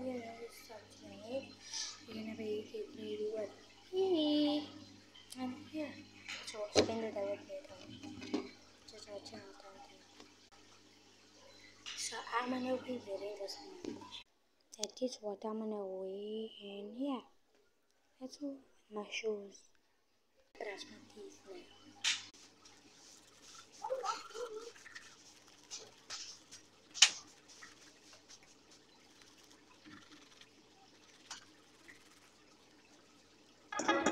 guys, so today we're gonna be getting ready with me. And yeah, so spend the day with me. Just watching all time. So I'm gonna be wearing this one. That is what I'm gonna wear, and yeah, that's all. My shoes. Brush my teeth now.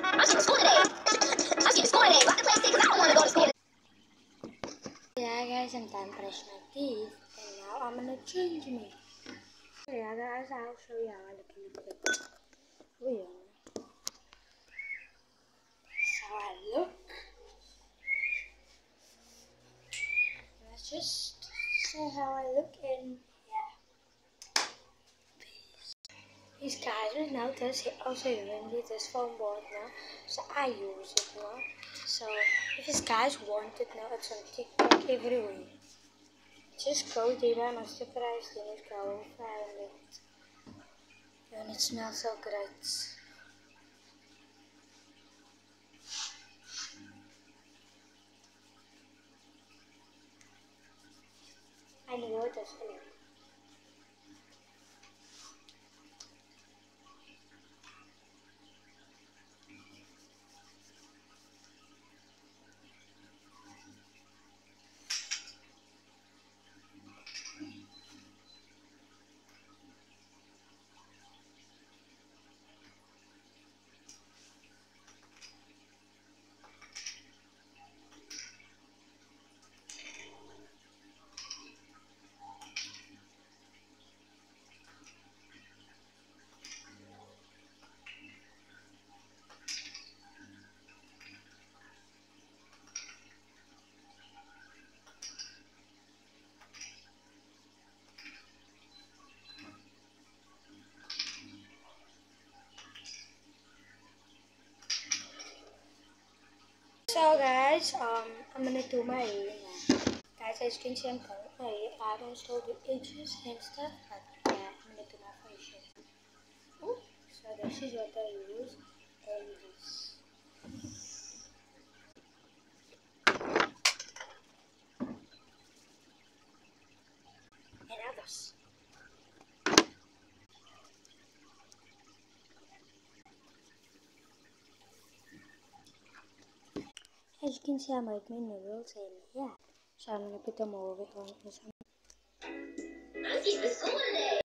I'm skipping school today. I'm skipping school today. But I can play stick because I don't want to go to school. Yeah guys, I'm done brushing my teeth and now I'm gonna change me. Yeah guys, I'll show you how I look in the bit. Oh yeah. That's how I look. Let's just say how I look in yeah. These guys will notice he also even with this foam board now. So I use it now. So if these guys want it now, it's on TikTok everywhere. Just go there and stick it out, then it go find it. And it smells so great. I know it is funny. So guys, I'm gonna do my hair now. Guys, as you can see, I'm done with my hair. I don't still do edges and stuff, but yeah, I'm gonna do my facial. Ooh. So this is what I use, and this. And others. As you can see, I made my noodles and yeah. So I'm gonna put them over on